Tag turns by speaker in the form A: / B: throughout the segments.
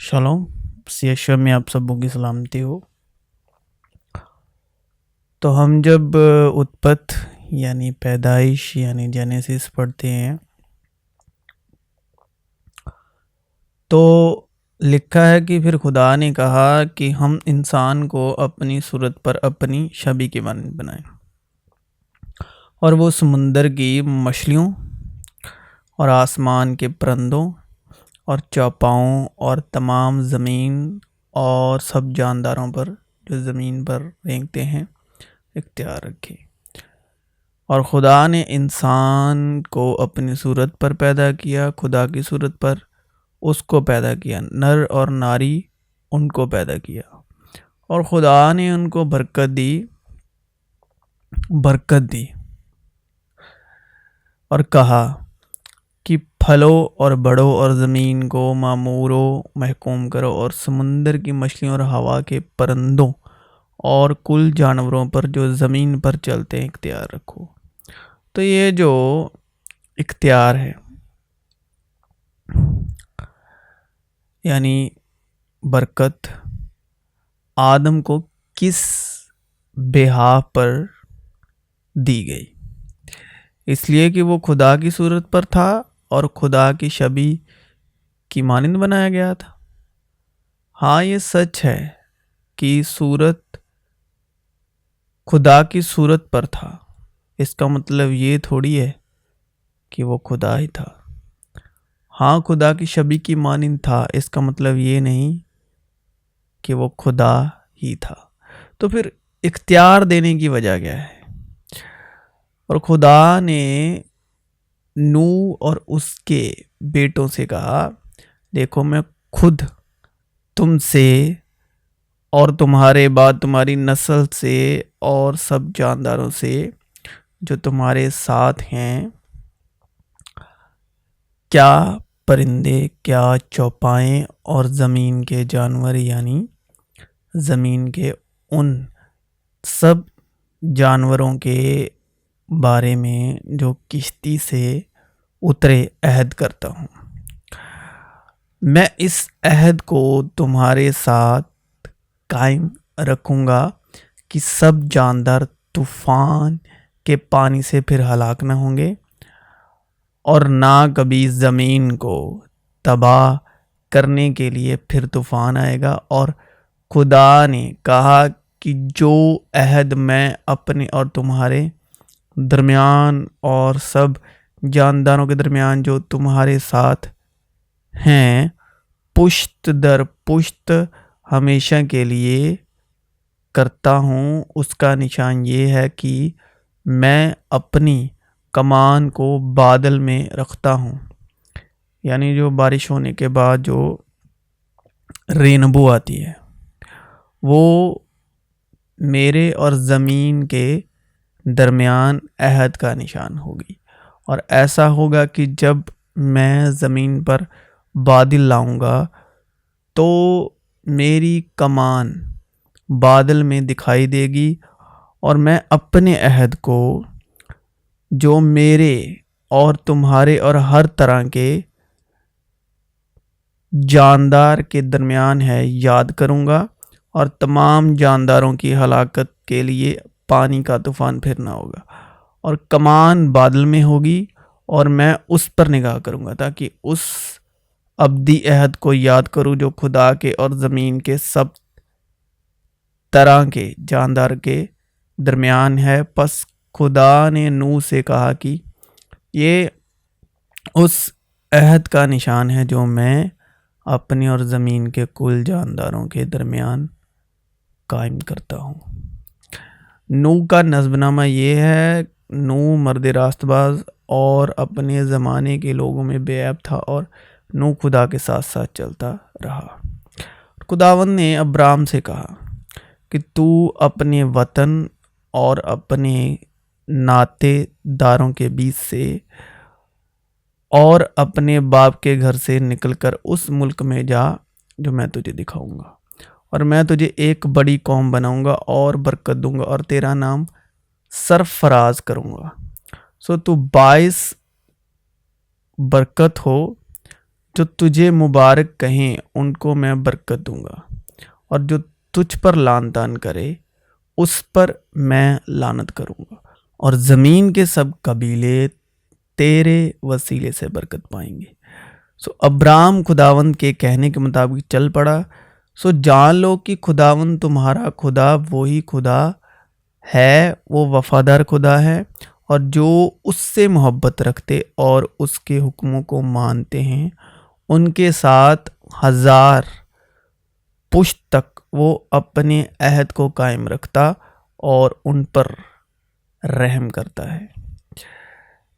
A: शलोम यीशु में आप सबों की सलामती हो। तो हम जब उत्पत्ति यानी पैदाइश यानी जेनेसिस पढ़ते हैं तो लिखा है कि फिर खुदा ने कहा कि हम इंसान को अपनी सूरत पर अपनी छवि की मानद बनाएं और वो समुंदर की मछलियों और आसमान के परिंदों और चौपाओं और तमाम ज़मीन और सब जानदारों पर जो ज़मीन पर रेंगते हैं इख्तियार रखे। और खुदा ने इंसान को अपनी सूरत पर पैदा किया, खुदा की सूरत पर उसको पैदा किया, नर और नारी उनको पैदा किया। और खुदा ने उनको बरकत दी और कहा कि फलो और बढ़ो और ज़मीन को मामूरो महकूम करो और समुंदर की मछलियों और हवा के परिंदों और कुल जानवरों पर जो ज़मीन पर चलते हैं इख्तियार रखो। तो ये जो इख्तियार है यानी बरकत आदम को किस बेहाफ पर दी गई, इसलिए कि वो खुदा की सूरत पर था और खुदा की छवि की मानंद बनाया गया था। हाँ, ये सच है कि सूरत खुदा की सूरत पर था, इसका मतलब ये थोड़ी है कि वो खुदा ही था। हाँ, खुदा की छवि की मानंद था, इसका मतलब ये नहीं कि वो खुदा ही था। तो फिर इख्तियार देने की वजह क्या है? और खुदा ने नूह और उसके बेटों से कहा, देखो मैं खुद तुमसे और तुम्हारे बाद तुम्हारी नस्ल से और सब जानदारों से जो तुम्हारे साथ हैं, क्या परिंदे, क्या चौपाएं और ज़मीन के जानवर यानी ज़मीन के उन सब जानवरों के बारे में जो किश्ती से उतरे अहद करता हूँ। मैं इस अहद को तुम्हारे साथ कायम रखूँगा कि सब जानदार तूफान के पानी से फिर हलाक न होंगे और ना कभी ज़मीन को तबाह करने के लिए फिर तूफान आएगा। और खुदा ने कहा कि जो अहद मैं अपने और तुम्हारे दरमियान और सब जानदारों के दरमियान जो तुम्हारे साथ हैं पुश्त दर पुश्त हमेशा के लिए करता हूँ, उसका निशान ये है कि मैं अपनी कमान को बादल में रखता हूँ। यानी जो बारिश होने के बाद जो रेनबो आती है वो मेरे और ज़मीन के दरमियान अहद का निशान होगी। और ऐसा होगा कि जब मैं ज़मीन पर बादल लाऊंगा तो मेरी कमान बादल में दिखाई देगी और मैं अपने अहद को जो मेरे और तुम्हारे और हर तरह के जानदार के दरमियान है याद करूँगा और तमाम जानदारों की हलाकत के लिए पानी का तूफान फिरना होगा और कमान बादल में होगी और मैं उस पर निगाह करूँगा ताकि उस अब्दी अहद को याद करूँ जो खुदा के और ज़मीन के सब तरह के जानदार के दरमियान है। बस खुदा ने नूह से कहा कि ये उस अहद का निशान है जो मैं अपनी और ज़मीन के कुल जानदारों के दरमियान कायम करता हूँ। नूह का नज़्बनामा ये है, नूह मर्द रास्तबाज और अपने ज़माने के लोगों में बेऐब था और नूह खुदा के साथ साथ चलता रहा। खुदावंद ने अब्राम से कहा कि तू अपने वतन और अपने नातेदारों के बीच से और अपने बाप के घर से निकलकर उस मुल्क में जा जो मैं तुझे दिखाऊंगा और मैं तुझे एक बड़ी कौम बनाऊंगा और बरकत दूंगा और तेरा नाम सरफराज करूंगा। सो तू 22 बरकत हो जो तुझे मुबारक कहें उनको मैं बरकत दूंगा, और जो तुझ पर लान तान करे उस पर मैं लानत करूंगा, और ज़मीन के सब कबीले तेरे वसीले से बरकत पाएंगे। सो अब्राम खुदावंद के कहने के मुताबिक चल पड़ा। सो जान लो कि खुदावंद तुम्हारा खुदा वही खुदा है, वो वफादार खुदा है, और जो उससे मोहब्बत रखते और उसके हुक्मों को मानते हैं उनके साथ 1000 पुश्त तक वो अपने अहद को कायम रखता और उन पर रहम करता है।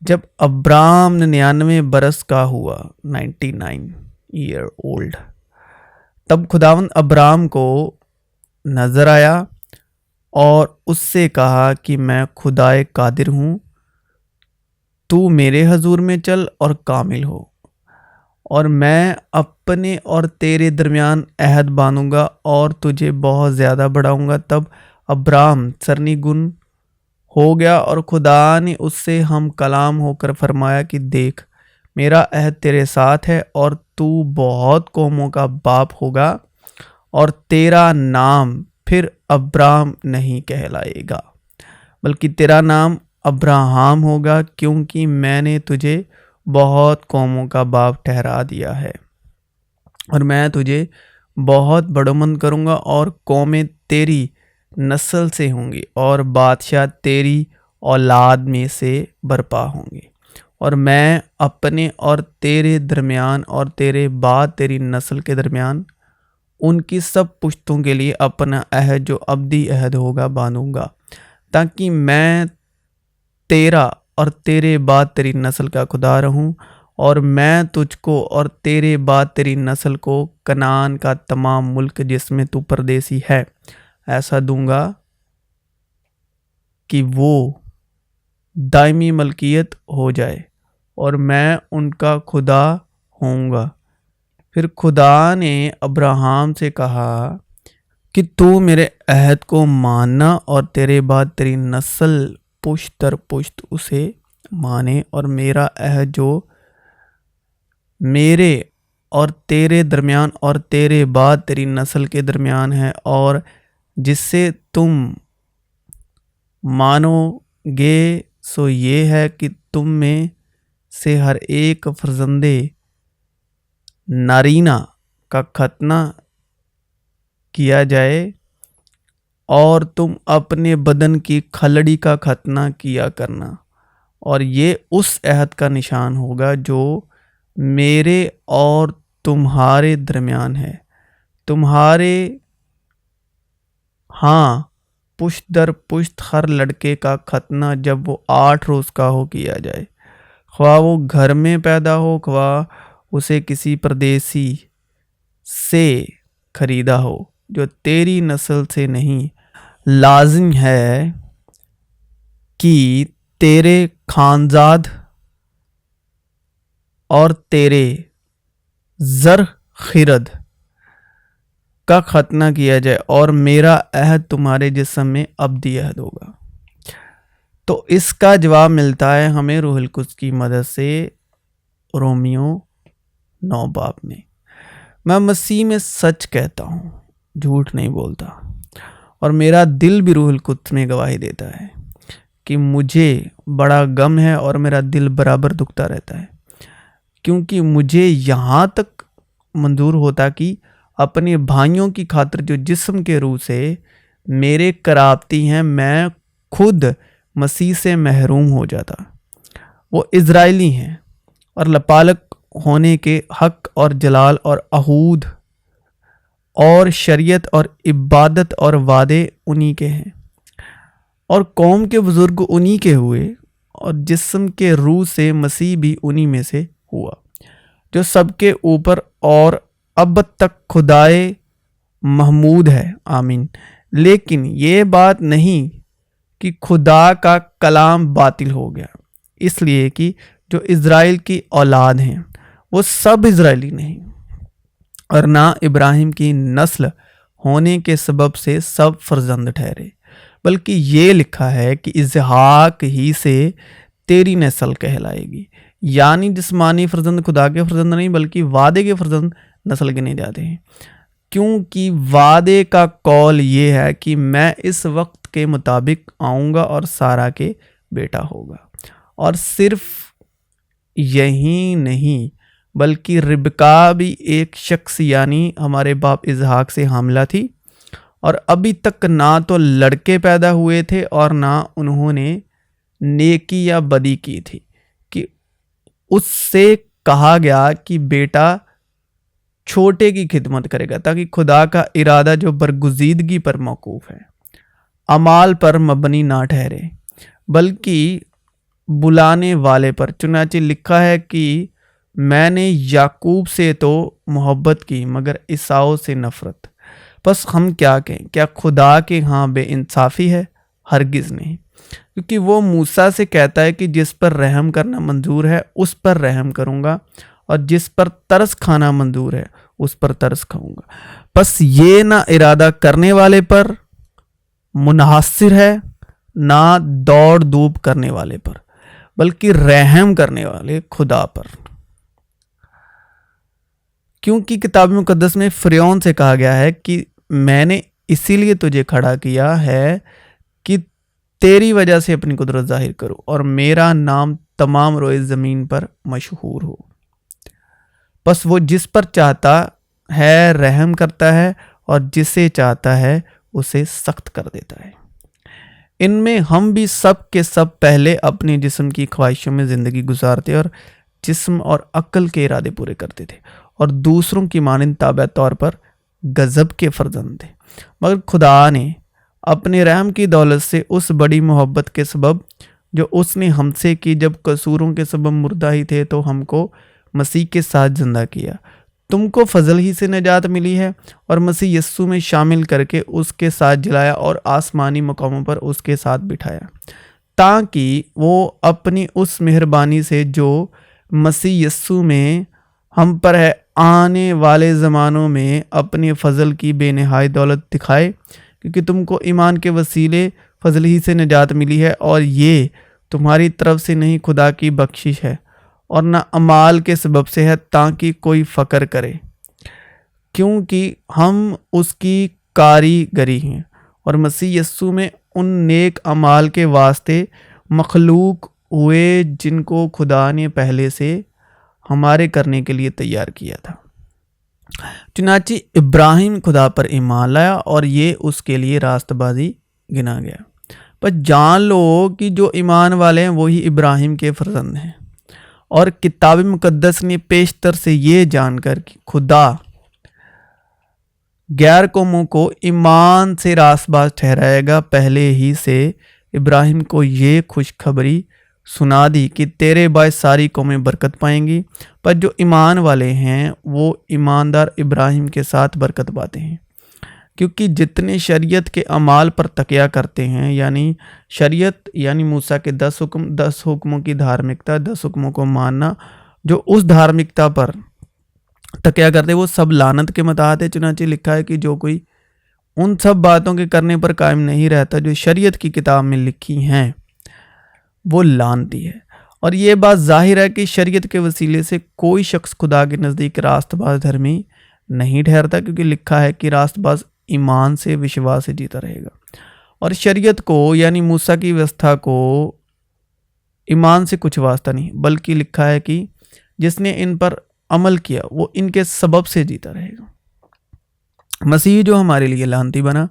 A: जब अब्राम 99 बरस का हुआ, 99 ईयर ओल्ड, तब खुदावंद अब्राम को नजर आया और उससे कहा कि मैं खुदाए कादिर हूँ, तू मेरे हजूर में चल और कामिल हो, और मैं अपने और तेरे दरमियान अहद बांधूंगा और तुझे बहुत ज़्यादा बढ़ाऊंगा। तब अब्राम सरनीगुन हो गया और खुदा ने उससे हम कलाम होकर फरमाया कि देख, मेरा अहद तेरे साथ है और तू बहुत कौमों का बाप होगा, और तेरा नाम फिर अब्राम नहीं कहलाएगा बल्कि तेरा नाम अब्राहम होगा, क्योंकि मैंने तुझे बहुत कौमों का बाप ठहरा दिया है, और मैं तुझे बहुत बड़ोमंद करूँगा और कौमें तेरी नस्ल से होंगी और बादशाह तेरी औलाद में से बरपा होंगे, और मैं अपने और तेरे दरमियान और तेरे बाद तेरी नस्ल के दरमियान उनकी सब पुश्तों के लिए अपना अहद जो अब्दी अहद होगा बांधूंगा, ताकि मैं तेरा और तेरे बाद तेरी नस्ल का खुदा रहूं, और मैं तुझको और तेरे बाद तेरी नस्ल को कनान का तमाम मुल्क जिसमें तू परदेसी है ऐसा दूंगा कि वो दायमी मलकियत हो जाए, और मैं उनका खुदा होऊंगा। फिर खुदा ने अब्राहम से कहा कि तू मेरे अहद को मानना और तेरे बाद तेरी नस्ल पुश्त दर पुश्त उसे माने, और मेरा अहद जो मेरे और तेरे दरमियान और तेरे बाद तेरी नस्ल के दरमियान है, और जिससे तुम मानोगे, सो ये है कि तुम में से हर एक फर्जंदे नारीना का खतना किया जाए, और तुम अपने बदन की खलड़ी का खतना किया करना, और ये उस अहद का निशान होगा जो मेरे और तुम्हारे दरमियान है। तुम्हारे हाँ पुश्त दर पुश्त हर लड़के का खतना जब वो 8 रोज़ का हो किया जाए, ख्वाह वो घर में पैदा हो ख्वाह उसे किसी परदेसी से खरीदा हो, जो तेरी नस्ल से नहीं। लाजिम है कि तेरे खानजाद और तेरे जर खिरद का खतना किया जाए, और मेरा अहद तुम्हारे जिस्म में अब्दी अहद होगा। तो इसका जवाब मिलता है हमें रूहुल कुद्स की मदद से रोमियो 9 बाब में। मैं मसीह में सच कहता हूँ, झूठ नहीं बोलता, और मेरा दिल भी रूहुल कुद्स में गवाही देता है कि मुझे बड़ा गम है और मेरा दिल बराबर दुखता रहता है, क्योंकि मुझे यहाँ तक मंजूर होता कि अपने भाइयों की खातिर जो जिस्म के रूह से मेरे कराबती हैं, मैं खुद मसीह से महरूम हो जाता। वो इज़राइली हैं और लपालक होने के हक और जलाल और अहूद और शरीयत और इबादत और वादे उन्हीं के हैं, और कौम के बुजुर्ग उन्हीं के हुए, और जिस्म के रूह से मसीह भी उन्हीं में से हुआ, जो सबके ऊपर और अब तक खुदाए महमूद है, आमीन। लेकिन ये बात नहीं कि खुदा का कलाम बातिल हो गया, इसलिए कि जो इज़राइल की औलाद हैं वो सब इज़राइली नहीं, और ना इब्राहिम की नस्ल होने के सबब से सब फर्जंद ठहरे, बल्कि ये लिखा है कि इसहाक ही से तेरी नस्ल कहलाएगी। यानी जिस्मानी फर्जंद खुदा के फर्जंद नहीं बल्कि वादे के फर्जंद नस्ल गिने जाते हैं, क्योंकि वादे का कौल ये है कि मैं इस वक्त के मुताबिक आऊँगा और सारा के बेटा होगा। और सिर्फ यही नहीं बल्कि रिबका भी एक शख्स यानी हमारे बाप इजहाक से हामिला थी, और अभी तक ना तो लड़के पैदा हुए थे और ना उन्होंने नेकी या बदी की थी, कि उससे कहा गया कि बेटा छोटे की खिदमत करेगा, ताकि खुदा का इरादा जो बरगुजीदगी पर मौकूफ है, अमाल पर मबनी ना ठहरे बल्कि बुलाने वाले पर। चुनांचे लिखा है कि मैंने याकूब से तो मोहब्बत की मगर ईसाओ से नफरत। बस हम क्या कहें, क्या खुदा के यहाँ बेइंसाफ़ी है? हरगिज़ नहीं, क्योंकि वो मूसा से कहता है कि जिस पर रहम करना मंजूर है उस पर रहम करूँगा, और जिस पर तरस खाना मंजूर है उस पर तरस खाऊंगा। बस ये ना इरादा करने वाले पर मुनहसिर है, ना दौड़ धूप करने वाले पर, बल्कि रहम करने वाले खुदा पर। क्योंकि किताब मुकद्दस में फ़िरौन से कहा गया है कि मैंने इसीलिए तुझे खड़ा किया है कि तेरी वजह से अपनी कुदरत जाहिर करूं और मेरा नाम तमाम रोए ज़मीन पर मशहूर हो। बस वो जिस पर चाहता है रहम करता है और जिसे चाहता है उसे सख्त कर देता है। इनमें हम भी सब के सब पहले अपने जिस्म की ख्वाहिशों में ज़िंदगी गुजारते और जिस्म और अक्ल के इरादे पूरे करते थे, और दूसरों की मानिंद ताबा तौर पर गज़ब के फर्जंद थे। मगर खुदा ने अपने रहम की दौलत से उस बड़ी मोहब्बत के सबब जो उसने हमसे की, जब कसूरों के सबब मुर्दा ही थे तो हमको मसीह के साथ जिंदा किया। तुमको फजल ही से निजात मिली है और मसीह यस्सु में शामिल करके उसके साथ जिलाया और आसमानी मकामों पर उसके साथ बिठाया, ताकि वो अपनी उस मेहरबानी से जो मसीह यस्सु में हम पर है आने वाले ज़मानों में अपने फ़ज़ल की बेनहायत दौलत दिखाए। क्योंकि तुमको ईमान के वसीले फजल ही से निजात मिली है, और ये तुम्हारी तरफ से नहीं खुदा की बख्शिश है, और ना अमाल के सबब से है ताकि कोई फ़क्र करे, क्योंकि हम उसकी कारीगरी हैं और मसीह यस्सु में उन नेक अमाल के वास्ते मखलूक हुए जिनको खुदा ने पहले से हमारे करने के लिए तैयार किया था। चुनांचे इब्राहिम खुदा पर ईमान लाया और ये उसके लिए रास्तबाजी गिना गया। पर जान लो कि जो ईमान वाले हैं वही इब्राहिम के फर्जंद हैं, और किताब मुकद्दस ने पेशतर से ये जानकर कि खुदा गैर कौमों को ईमान से रास्तबाज ठहराएगा, पहले ही से इब्राहिम को ये खुशखबरी सुना दी कि तेरे बायस सारी कौमें बरकत पाएंगी। पर जो ईमान वाले हैं वो ईमानदार इब्राहिम के साथ बरकत पाते हैं, क्योंकि जितने शरीयत के अमाल पर तकिया करते हैं, यानी शरीयत यानी मूसा के 10 हुक्मों की धार्मिकता, 10 हुक्मों को मानना, जो उस धार्मिकता पर तकिया करते वो सब लानत के मुताहत है। चुनांचे लिखा है कि जो कोई उन सब बातों के करने पर कायम नहीं रहता जो शरीयत की किताब में लिखी हैं वो लानती है। और ये बात जाहिर है कि शरीयत के वसीले से कोई शख्स खुदा के नज़दीक रास्तबाज धर्मी नहीं ठहरता, क्योंकि लिखा है कि रास्तबाज ईमान से विश्वास से जीता रहेगा। और शरीयत को यानी मूसा की व्यवस्था को ईमान से कुछ वास्ता नहीं, बल्कि लिखा है कि जिसने इन पर अमल किया वो इनके सबब से जीता रहेगा। मसीह जो हमारे लिए लानती बना,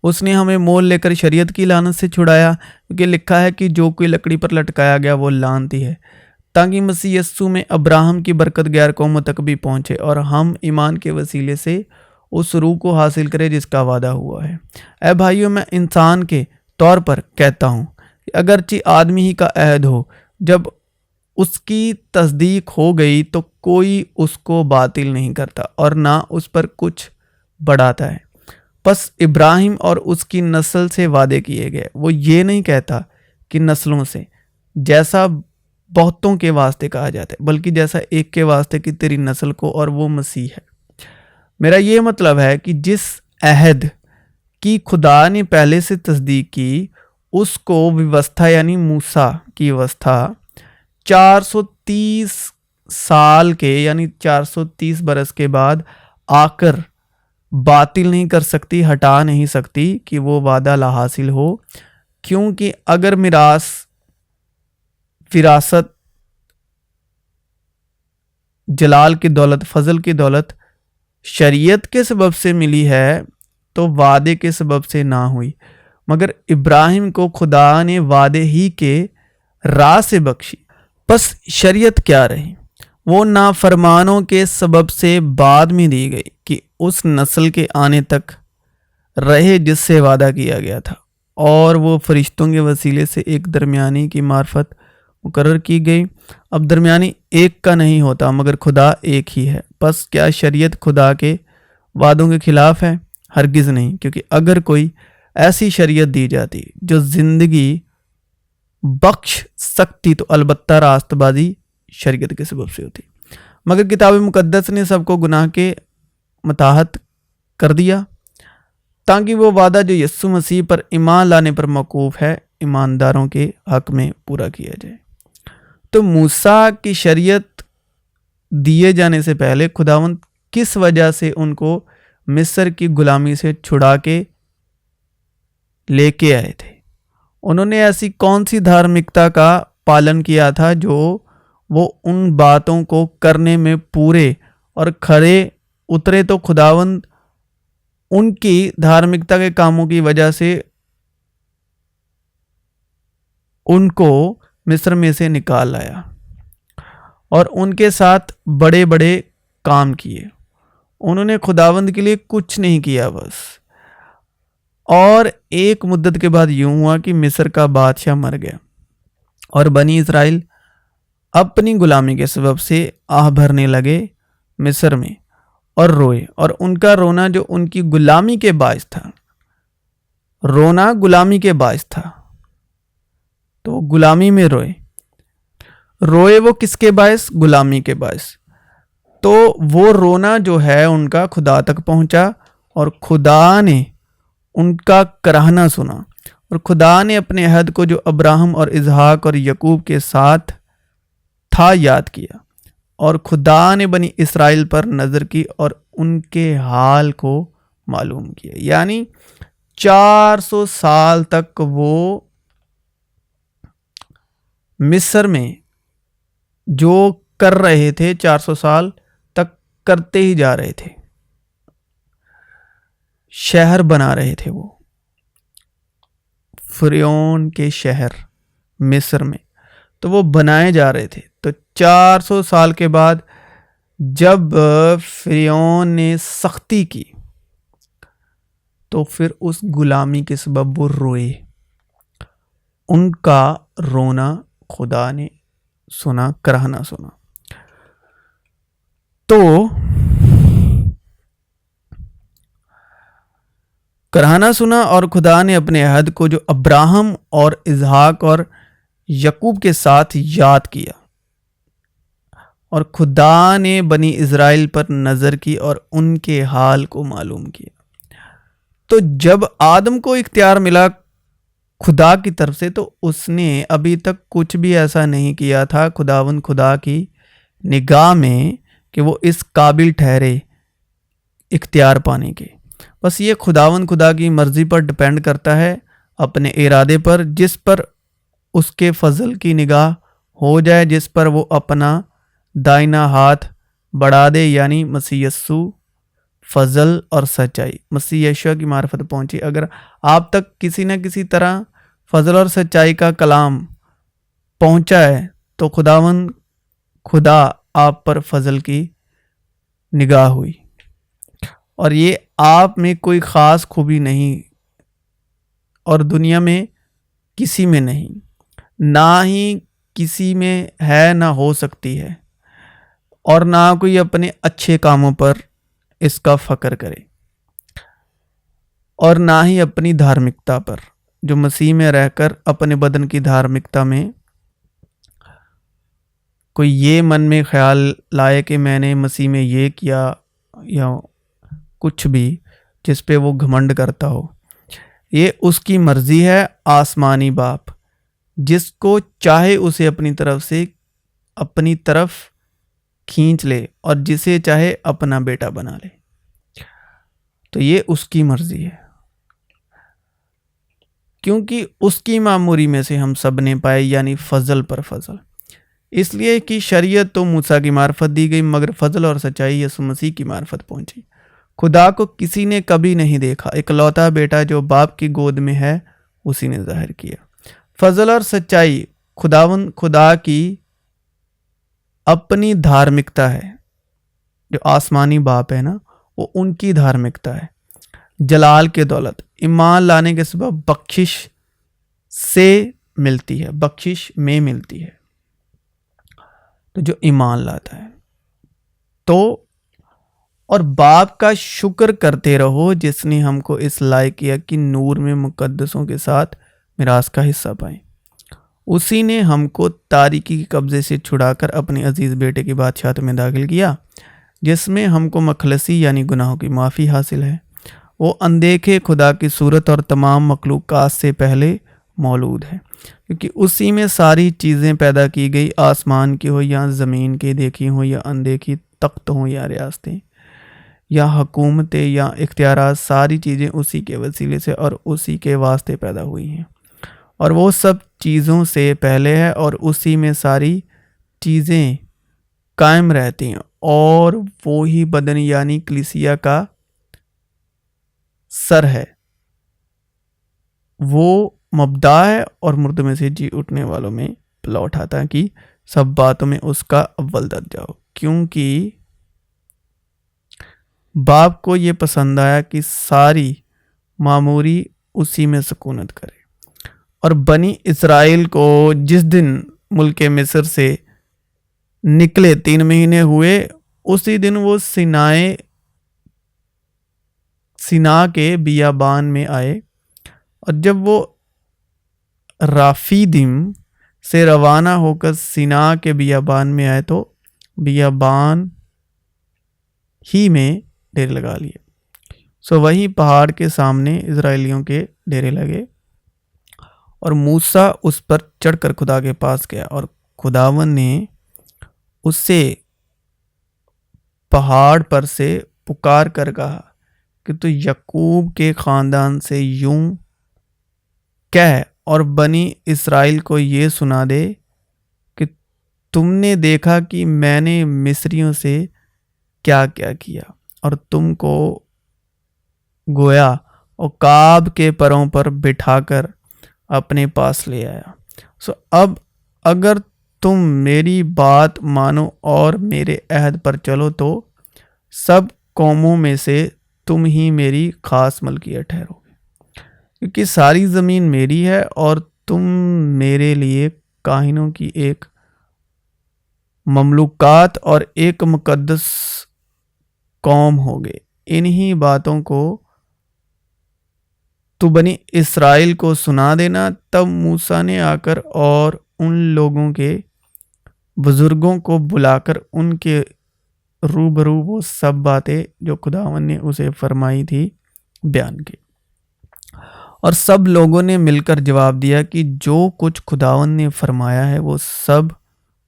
A: उसने हमें मोल लेकर शरीयत की लानत से छुड़ाया, क्योंकि लिखा है कि जो कोई लकड़ी पर लटकाया गया वो लानती है, ताकि मसीह यस्सु में अब्राहम की बरकत गैर कौमों तक भी पहुँचे और हम ईमान के वसीले से उस रूह को हासिल करें जिसका वादा हुआ है। ऐ भाइयों, मैं इंसान के तौर पर कहता हूँ कि अगरचे आदमी ही का अहद हो, जब उसकी तस्दीक हो गई तो कोई उसको बातिल नहीं करता और ना उस पर कुछ बढ़ाता है। बस इब्राहिम और उसकी नस्ल से वादे किए गए। वो ये नहीं कहता कि नस्लों से, जैसा बहुतों के वास्ते कहा जाता है, बल्कि जैसा एक के वास्ते कि तेरी नस्ल को, और वो मसीह है। मेरा ये मतलब है कि जिस अहद की खुदा ने पहले से तस्दीक की, उसको व्यवस्था यानी मूसा की व्यवस्था 430 साल के यानी 430 बरस के बाद आकर बातिल नहीं कर सकती, हटा नहीं सकती कि वो वादा ला हासिल हो, क्योंकि अगर विरासत जलाल की दौलत, फजल की दौलत शरीयत के सबब से मिली है तो वादे के सबब से ना हुई। मगर इब्राहिम को खुदा ने वादे ही के राह से बख्शी। बस शरीयत क्या रही, वो नाफरमानों के सबब से बाद में दी गई कि उस नस्ल के आने तक रहे जिससे वादा किया गया था, और वो फरिश्तों के वसीले से एक दरमियानी की मार्फत मुकर्रर की गई। अब दरमियानी एक का नहीं होता मगर खुदा एक ही है। बस क्या शरीयत खुदा के वादों के खिलाफ है? हरगिज़ नहीं, क्योंकि अगर कोई ऐसी शरीयत दी जाती जो ज़िंदगी बख्श सकती तो अलबत्ता रास्तबाजी शरीयत के सबब से होती। मगर किताब मुकद्दस ने सबको गुनाह के मताहत कर दिया ताकि वो वादा जो यीशु मसीह पर ईमान लाने पर मौकूफ़ है ईमानदारों के हक में पूरा किया जाए। तो मूसा की शरीयत दिए जाने से पहले खुदावंद किस वजह से उनको मिस्र की गुलामी से छुड़ा के लेके आए थे? उन्होंने ऐसी कौन सी धार्मिकता का पालन किया था जो वो उन बातों को करने में पूरे और खरे उतरे? तो खुदावंद उनकी धार्मिकता के कामों की वजह से उनको मिस्र में से निकाल लाया और उनके साथ बड़े बड़े काम किए। उन्होंने खुदावंद के लिए कुछ नहीं किया बस। और एक मुद्दत के बाद यूं हुआ कि मिस्र का बादशाह मर गया और बनी इस्राइल अपनी गुलामी के सबब से आह भरने लगे मिस्र में और रोए। और उनका रोना जो उनकी गुलामी के बायस था, रोना गुलामी के बायस था, तो गुलामी में रोए वो किसके बायस? गुलामी के बायस। तो वो रोना जो है उनका खुदा तक पहुंचा और खुदा ने उनका कराहना सुना और खुदा ने अपने अहद को जो अब्राहम और इसहाक और यकूब के साथ था याद किया और खुदा ने बनी इस्राइल पर नज़र की और उनके हाल को मालूम किया। यानी 400 साल तक वो मिस्र में जो कर रहे थे 400 साल तक करते ही जा रहे थे। शहर बना रहे थे वो, फिरौन के शहर मिस्र में, तो वो बनाए जा रहे थे। तो 400 साल के बाद जब फिरौन ने सख्ती की तो फिर उस गुलामी के सबब वो रोए। उनका रोना खुदा ने सुना, कराहना सुना। तो कराहना सुना और खुदा ने अपने अहद को जो अब्राहम और इसहाक और यकूब के साथ याद किया और खुदा ने बनी इज़राइल पर नज़र की और उनके हाल को मालूम किया। तो जब आदम को इख्तियार मिला खुदा की तरफ से, तो उसने अभी तक कुछ भी ऐसा नहीं किया था खुदावंद खुदा की निगाह में कि वो इस काबिल ठहरे इख्तियार पाने के। बस ये खुदावंद खुदा की मर्ज़ी पर डिपेंड करता है, अपने इरादे पर, जिस पर उसके फजल की निगाह हो जाए, जिस पर वो अपना दाहिना हाथ बढ़ा दे, यानी मसीह यस्सु फजल और सच्चाई, मसीह यीशु की मार्फत पहुंची। अगर आप तक किसी न किसी तरह फजल और सच्चाई का कलाम पहुंचा है तो खुदावंद खुदा आप पर फजल की निगाह हुई। और ये आप में कोई ख़ास खूबी नहीं और दुनिया में किसी में नहीं, ना ही किसी में है, ना हो सकती है, और ना कोई अपने अच्छे कामों पर इसका फ़क्र करे और ना ही अपनी धार्मिकता पर, जो मसीह में रहकर अपने बदन की धार्मिकता में कोई ये मन में ख्याल लाए कि मैंने मसीह में ये किया या कुछ भी जिस पे वो घमंड करता हो। ये उसकी मर्ज़ी है, आसमानी बाप जिसको चाहे उसे अपनी तरफ से अपनी तरफ खींच ले और जिसे चाहे अपना बेटा बना ले। तो ये उसकी मर्जी है, क्योंकि उसकी मामूरी में से हम सब ने पाए, यानी फजल पर फजल। इसलिए कि शरीयत तो मूसा की मार्फत दी गई, मगर फजल और सच्चाई यसु मसीह की मार्फत पहुंची। खुदा को किसी ने कभी नहीं देखा, इकलौता बेटा जो बाप की गोद में है उसी ने जाहिर किया। फजल और सच्चाई खुदा की अपनी धार्मिकता है। जो आसमानी बाप है ना, वो उनकी धार्मिकता है। जलाल के दौलत ईमान लाने के सबब बख्शिश से मिलती है, बख्शिश में मिलती है। तो जो ईमान लाता है तो, और बाप का शुक्र करते रहो जिसने हमको इस लायक किया कि नूर में मुकद्दसों के साथ मिरास का हिस्सा पाए। उसी ने हमको तारीकी के कब्जे से छुड़ाकर अपने अजीज बेटे की बादशाहत में दाखिल किया, जिसमें हमको मखलसी यानी गुनाहों की माफ़ी हासिल है। वो अनदेखे खुदा की सूरत और तमाम मखलूक़ात से पहले मौजूद है, क्योंकि उसी में सारी चीज़ें पैदा की गई, आसमान की हो या ज़मीन की, देखी हो या अनदेखी, तख्त हो या रियासतें या हुकूमतें या इख्तियारात, सारी चीज़ें उसी के वसीले से और उसी के वास्ते पैदा हुई हैं। और वो सब चीज़ों से पहले है और उसी में सारी चीज़ें कायम रहती हैं। और वो ही बदन यानी कलीसिया का सर है। वो मबदा है और मुर्दों में से जी उठने वालों में पला उठाता है कि सब बातों में उसका अव्वल दर्जा हो, क्योंकि बाप को ये पसंद आया कि सारी मामूरी उसी में सुकूनत करे। और बनी इसराइल को जिस दिन मुल्क मिस्र से निकले 3 महीने हुए, उसी दिन वो सिना के बियाबान में आए। और जब वो राफीदिम से रवाना होकर सिना के बियाबान में आए तो बियाबान ही में डेरे लगा लिए। सो वही पहाड़ के सामने इजराइलियों के डेरे लगे और मूसा उस पर चढ़कर खुदा के पास गया और खुदावन ने उससे पहाड़ पर से पुकार कर कहा कि तू यकूब के खानदान से यूं कह और बनी इसराइल को ये सुना दे कि तुमने देखा कि मैंने मिस्रियों से क्या क्या किया और तुमको गोया और काब के परों पर बिठाकर अपने पास ले आया। सो अब अगर तुम मेरी बात मानो और मेरे अहद पर चलो तो सब कौमों में से तुम ही मेरी खास मलकियत ठहरोगे, क्योंकि सारी ज़मीन मेरी है और तुम मेरे लिए काहिनों की एक ममलूकात और एक मुकद्दस कौम होगे। इन्हीं बातों को तू बनी इसराइल को सुना देना। तब मूसा ने आकर और उन लोगों के बुजुर्गों को बुलाकर उनके रूबरू वो सब बातें जो खुदावन ने उसे फरमाई थी बयान की। और सब लोगों ने मिलकर जवाब दिया कि जो कुछ खुदावन ने फरमाया है वो सब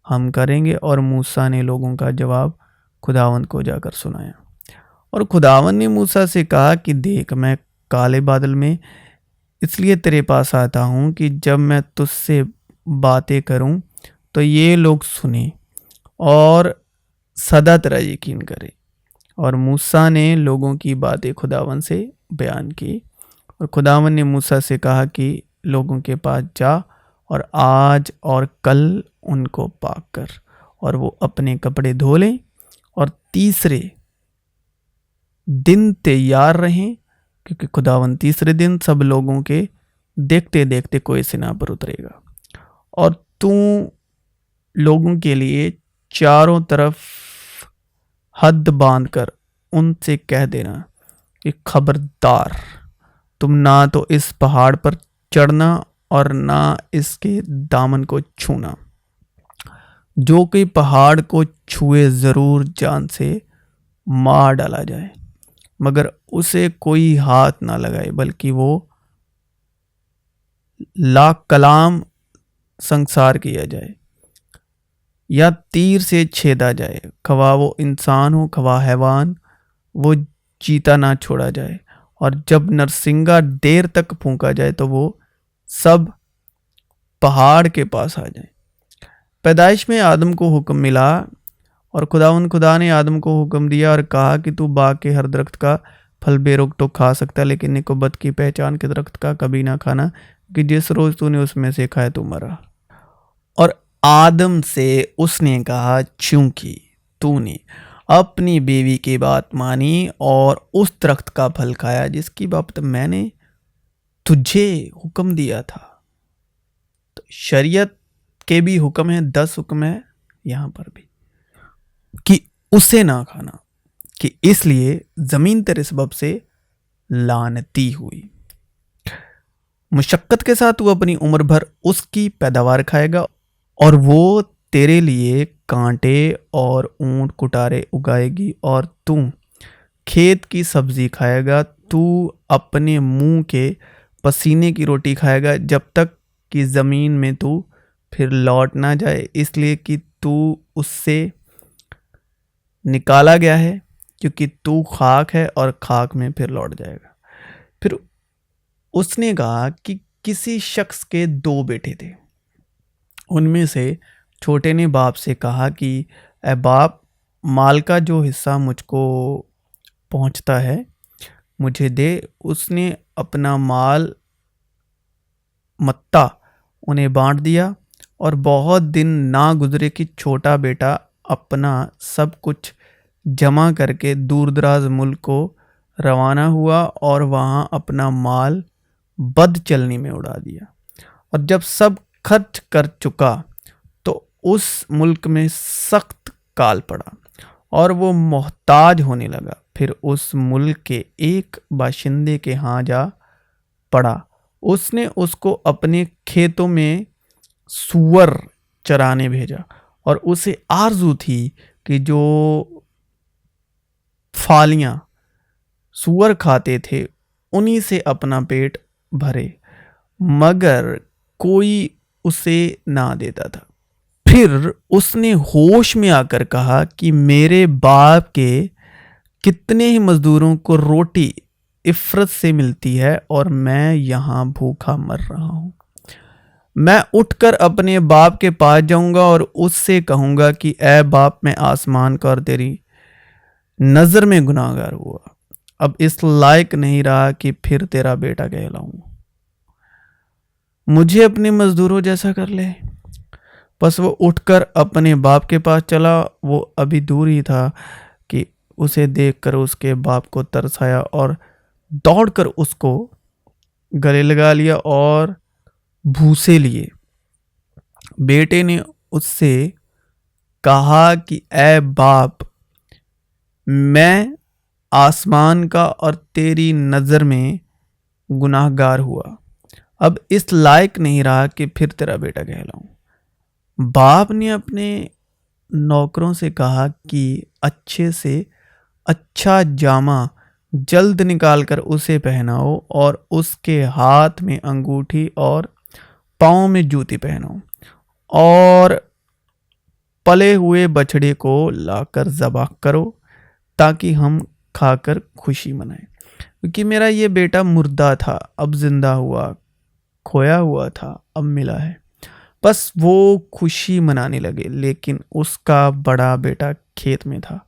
A: हम करेंगे। और मूसा ने लोगों का जवाब खुदावन को जाकर सुनाया। और खुदावन ने मूसा से कहा कि देख, मैं काले बादल में इसलिए तेरे पास आता हूँ कि जब मैं तुझसे बातें करूँ तो ये लोग सुने और सदा तेरा यकीन करें। और मूसा ने लोगों की बातें खुदावन से बयान की। और खुदावन ने मूसा से कहा कि लोगों के पास जा और आज और कल उनको पाक कर और वो अपने कपड़े धो लें और तीसरे दिन तैयार रहें, क्योंकि खुदावन तीसरे दिन सब लोगों के देखते देखते कोई सिना पर उतरेगा। और तू लोगों के लिए चारों तरफ हद बांधकर उनसे कह देना कि खबरदार, तुम ना तो इस पहाड़ पर चढ़ना और ना इसके दामन को छूना। जो कोई पहाड़ को छुए जरूर जान से मार डाला जाए, मगर उसे कोई हाथ ना लगाए, बल्कि वो लाख कलाम संसार किया जाए। या तीर से छेदा जाए, खवा वो इंसान हो खवा हैवान, वो जीता ना छोड़ा जाए। और जब नरसिंगा देर तक फूंका जाए तो वो सब पहाड़ के पास आ जाए। पैदाइश में आदम को हुक्म मिला और खुदा ने आदम को हुक्म दिया और कहा कि तू बाग के हर दरख्त का फल बेरोक तो खा सकता, लेकिन निकोबत की पहचान के दरख्त का कभी ना खाना, कि जिस रोज तूने उसमें से खाया तू मरा। और आदम से उसने कहा, चूंकि तूने अपनी बीवी की बात मानी और उस दरख्त का फल खाया जिसकी बाबत मैंने तुझे हुक्म दिया था। तो शरीयत के भी हुक्म है, 10 हुक्म है यहां पर भी कि उसे ना खाना, कि इसलिए जमीन तेरे सबब से लानती हुई। मुशक्कत के साथ तू अपनी उम्र भर उसकी पैदावार खाएगा और वो तेरे लिए कांटे और ऊंट कुटारे उगाएगी और तू खेत की सब्जी खाएगा। तू अपने मुंह के पसीने की रोटी खाएगा जब तक कि ज़मीन में तू फिर लौट ना जाए, इसलिए कि तू उससे निकाला गया है, क्योंकि तू खाक है और खाक में फिर लौट जाएगा। फिर उसने कहा कि किसी शख्स के 2 बेटे थे। उनमें से छोटे ने बाप से कहा कि ए बाप, माल का जो हिस्सा मुझको पहुंचता है मुझे दे। उसने अपना माल मत्ता उन्हें बांट दिया और बहुत दिन ना गुजरे कि छोटा बेटा अपना सब कुछ जमा करके दूर दराज मुल्क को रवाना हुआ और वहाँ अपना माल बद चलनी में उड़ा दिया। और जब सब खर्च कर चुका तो उस मुल्क में सख्त काल पड़ा और वो मोहताज होने लगा। फिर उस मुल्क के एक बाशिंदे के यहाँ जा पड़ा। उसने उसको अपने खेतों में सूअर चराने भेजा और उसे आरजू थी कि जो फालियां सूअर खाते थे उन्हीं से अपना पेट भरे, मगर कोई उसे ना देता था। फिर उसने होश में आकर कहा कि मेरे बाप के कितने ही मजदूरों को रोटी इफरत से मिलती है और मैं यहाँ भूखा मर रहा हूँ। मैं उठकर अपने बाप के पास जाऊंगा और उससे कहूंगा कि ऐ बाप, मैं आसमान का और तेरी नजर में गुनाहगार हुआ, अब इस लायक नहीं रहा कि फिर तेरा बेटा कहलाऊं। मुझे अपने मजदूरों जैसा कर ले। बस वो उठकर अपने बाप के पास चला। वो अभी दूर ही था कि उसे देखकर उसके बाप को तरस आया और दौड़कर उसको गले लगा लिया और भूसे लिए। बेटे ने उससे कहा कि ऐ बाप, मैं आसमान का और तेरी नज़र में गुनाहगार हुआ, अब इस लायक नहीं रहा कि फिर तेरा बेटा कहलाऊं। बाप ने अपने नौकरों से कहा कि अच्छे से अच्छा जामा जल्द निकालकर उसे पहनाओ और उसके हाथ में अंगूठी और पाँव में जूती पहनाओ और पले हुए बछड़े को लाकर ज़बह करो ताकि हम खाकर खुशी मनाएं। क्योंकि मेरा ये बेटा मुर्दा था, अब जिंदा हुआ, खोया हुआ था, अब मिला है। बस वो खुशी मनाने लगे। लेकिन उसका बड़ा बेटा खेत में था।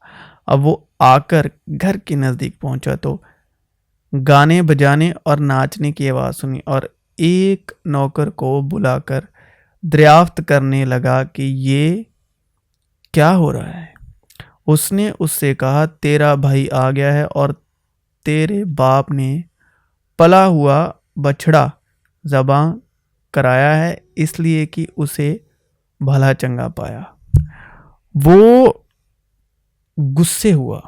A: अब वो आकर घर के नज़दीक पहुंचा तो गाने बजाने और नाचने की आवाज़ सुनी और एक नौकर को बुलाकर दरियाफ्त करने लगा कि ये क्या हो रहा है। उसने उससे कहा, तेरा भाई आ गया है और तेरे बाप ने पला हुआ बछड़ा ज़बां कराया है, इसलिए कि उसे भला चंगा पाया। वो गुस्से हुआ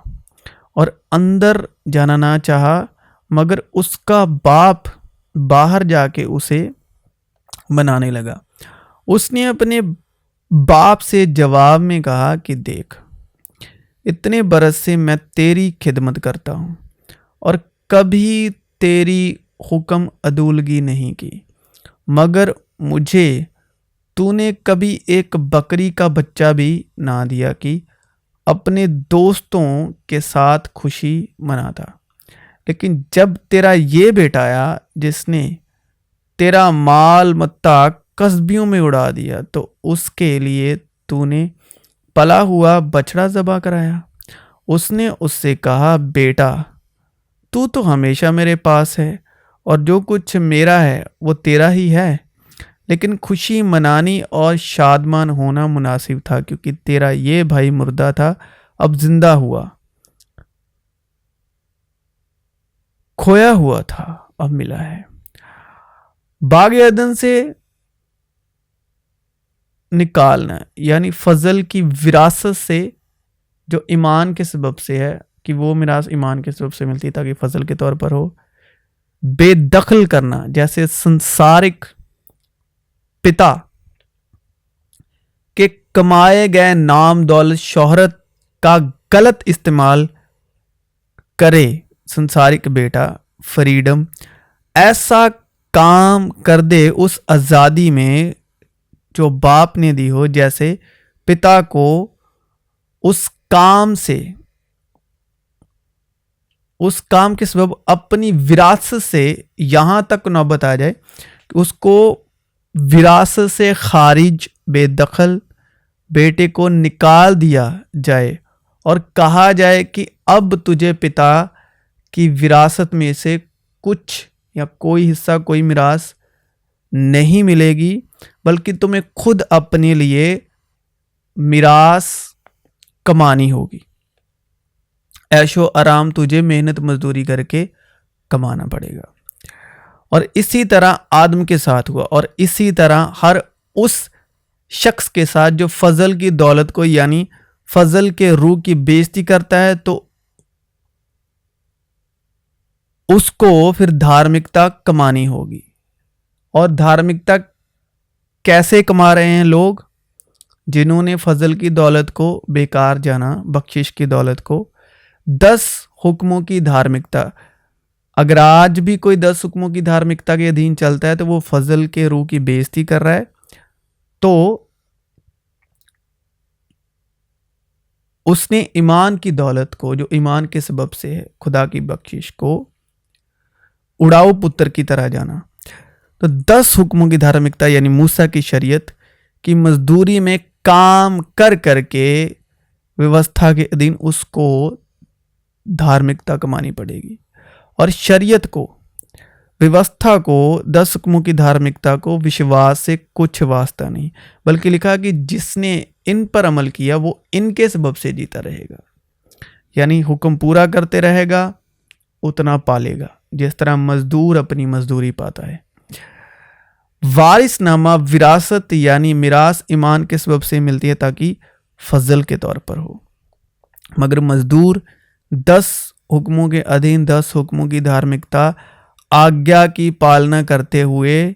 A: और अंदर जाना ना चाहा, मगर उसका बाप बाहर जाके उसे बनाने लगा। उसने अपने बाप से जवाब में कहा कि देख, इतने बरस से मैं तेरी खिदमत करता हूँ और कभी तेरी हुक्म अदूलगी नहीं की, मगर मुझे तूने कभी एक बकरी का बच्चा भी ना दिया कि अपने दोस्तों के साथ खुशी मनाता। लेकिन जब तेरा ये बेटा आया जिसने तेरा माल मत्ता कस्बियों में उड़ा दिया, तो उसके लिए तूने पला हुआ बछड़ा ज़बह कराया। उसने उससे कहा, बेटा तू तो हमेशा मेरे पास है और जो कुछ मेरा है वो तेरा ही है। लेकिन खुशी मनानी और शादमान होना मुनासिब था, क्योंकि तेरा ये भाई मुर्दा था, अब जिंदा हुआ, खोया हुआ था, अब मिला है। बाग अदन से निकालना यानी फजल की विरासत से, जो ईमान के सबब से है, कि वो मिरास ईमान के सबब से मिलती ताकि फजल के तौर पर हो। बेदखल करना, जैसे संसारिक पिता के कमाए गए नाम दौलत शोहरत का गलत इस्तेमाल करे संसारिक बेटा, फ्रीडम ऐसा काम कर दे उस आज़ादी में जो बाप ने दी हो, जैसे पिता को उस काम के सबब अपनी विरासत से यहां तक नौबत आ जाए कि उसको विरासत से खारिज बेदखल बेटे को निकाल दिया जाए और कहा जाए कि अब तुझे पिता की विरासत में से कुछ या कोई हिस्सा, कोई मिरास नहीं मिलेगी, बल्कि तुम्हें खुद अपने लिए मिरास कमानी होगी। ऐशो आराम तुझे मेहनत मजदूरी करके कमाना पड़ेगा। और इसी तरह आदम के साथ हुआ, और इसी तरह हर उस शख्स के साथ जो फजल की दौलत को यानी फजल के रूह की बेइज्जती करता है, तो उसको फिर धार्मिकता कमानी होगी। और धार्मिकता कैसे कमा रहे हैं लोग? जिन्होंने फजल की दौलत को बेकार जाना, बख्शिश की दौलत को। 10 हुक्मों की धार्मिकता, अगर आज भी कोई 10 हुक्मों की धार्मिकता के अधीन चलता है तो वो फजल के रूह की बेइज्जती कर रहा है। तो उसने ईमान की दौलत को, जो ईमान के सबब से है, खुदा की बख्शिश को उड़ाऊ पुत्र की तरह जाना। तो 10 हुक्मों की धार्मिकता यानी मूसा की शरीयत की मजदूरी में काम कर करके व्यवस्था के अधीन उसको धार्मिकता कमानी पड़ेगी। और शरीयत को, व्यवस्था को, 10 हुक्मों की धार्मिकता को विश्वास से कुछ वास्ता नहीं, बल्कि लिखा कि जिसने इन पर अमल किया वो इनके सबब से जीता रहेगा। यानी हुक्म पूरा करते रहेगा उतना पालेगा, जिस तरह मजदूर अपनी मजदूरी पाता है। वारिसनामा विरासत यानी मिरास ईमान के सबब से मिलती है ताकि फजल के तौर पर हो। मगर मजदूर 10 हुक्मों के अधीन 10 हुक्मों की धार्मिकता आज्ञा की पालना करते हुए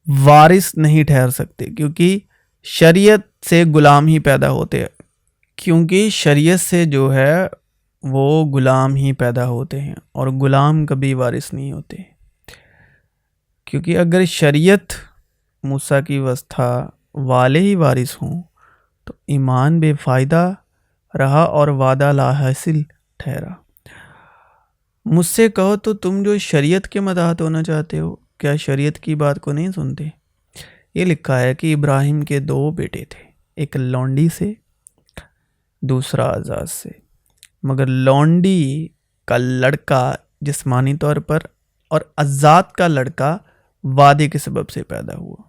A: वारिस नहीं ठहर सकते, क्योंकि शरीयत से गुलाम ही पैदा होते हैं। क्योंकि शरीयत से जो है वो गुलाम ही पैदा होते हैं और गुलाम कभी वारिस नहीं होते। क्योंकि अगर शरीयत मूसा की व्यवस्था वाले ही वारिस हों तो ईमान बेफायदा रहा और वादा लाहासिल ठहरा। मुझसे कहो तो तुम जो शरीयत के मदाहत होना चाहते हो, क्या शरीयत की बात को नहीं सुनते? ये लिखा है कि इब्राहिम के 2 बेटे थे, एक लौंडी से, दूसरा आज़ाद से। मगर लौंडी का लड़का जिस्मानी तौर पर और आज़ाद का लड़का वादे के सबब से पैदा हुआ।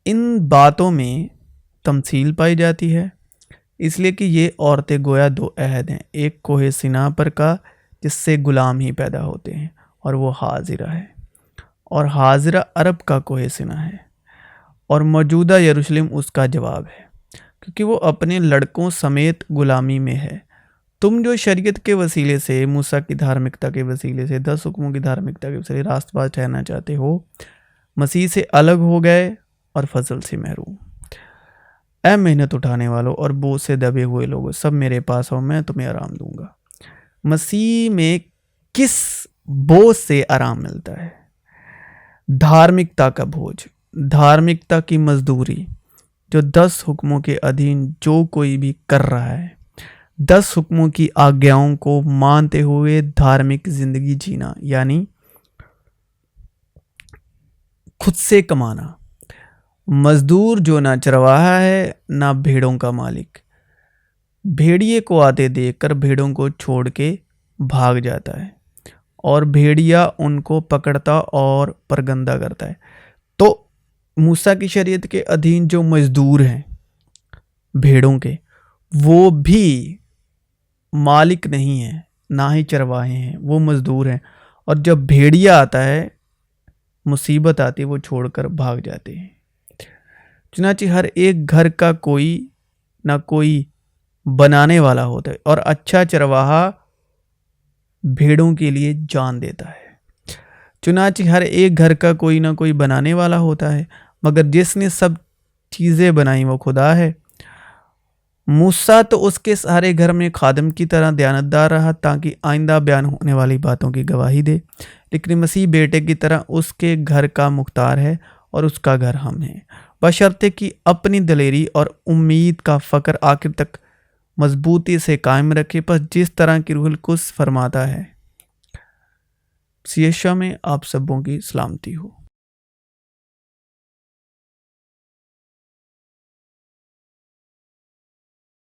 A: इन बातों में तमसील पाई जाती है, इसलिए कि ये औरतें गोया 2 अहद हैं। एक कोहे सिना पर का, जिससे गुलाम ही पैदा होते हैं, और वो हाजिरा है। और हाजिरा अरब का कोहे सिना है, और मौजूदा यरूशलेम उसका जवाब है, क्योंकि वो अपने लड़कों समेत गुलामी में है। तुम जो शरीयत के वसीले से, मूसा की धार्मिकता के वसीले से, 10 हुक्मों की धार्मिकता के वसीले रास्तबाज ठहरना चाहते हो, मसीह से अलग हो गए और फजल से महरूम। ऐ मेहनत उठाने वालों और बोझ से दबे हुए लोगों, सब मेरे पास आओ, मैं तुम्हें आराम दूंगा। मसीह में किस बोझ से आराम मिलता है? धार्मिकता का बोझ, धार्मिकता की मजदूरी, जो 10 हुक्मों के अधीन जो कोई भी कर रहा है, 10 हुक्मों की आज्ञाओं को मानते हुए धार्मिक जिंदगी जीना, यानी खुद से कमाना। मजदूर जो ना चरवाहा है ना भेड़ों का मालिक, भेड़िए को आते देखकर भेड़ों को छोड़ के भाग जाता है और भेड़िया उनको पकड़ता और परगंदा करता है। तो मूसा की शरीयत के अधीन जो मजदूर हैं भेड़ों के, वो भी मालिक नहीं है, ना ही चरवाहे हैं, वो मजदूर हैं। और जब भेड़िया आता है, मुसीबत आती है, वो छोड़कर भाग जाते हैं। चुनांचे हर एक घर का कोई ना कोई बनाने वाला होता है और अच्छा चरवाहा भेड़ों के लिए जान देता है। चुनांचे हर एक घर का कोई ना कोई बनाने वाला होता है, मगर जिसने सब चीज़ें बनाई वो खुदा है। मूसा तो उसके सारे घर में खादिम की तरह दयानतदार रहा ताकि आइंदा बयान होने वाली बातों की गवाही दे, लेकिन मसीह बेटे की तरह उसके घर का मुख्तार है और उसका घर हम हैं, बशर्ते कि अपनी दलेरी और उम्मीद का फ़क्र आखिर तक मजबूती से कायम रखे। पर जिस तरह की रूहुल कुद्स फरमाता है, यीशु में आप सबों की सलामती हो।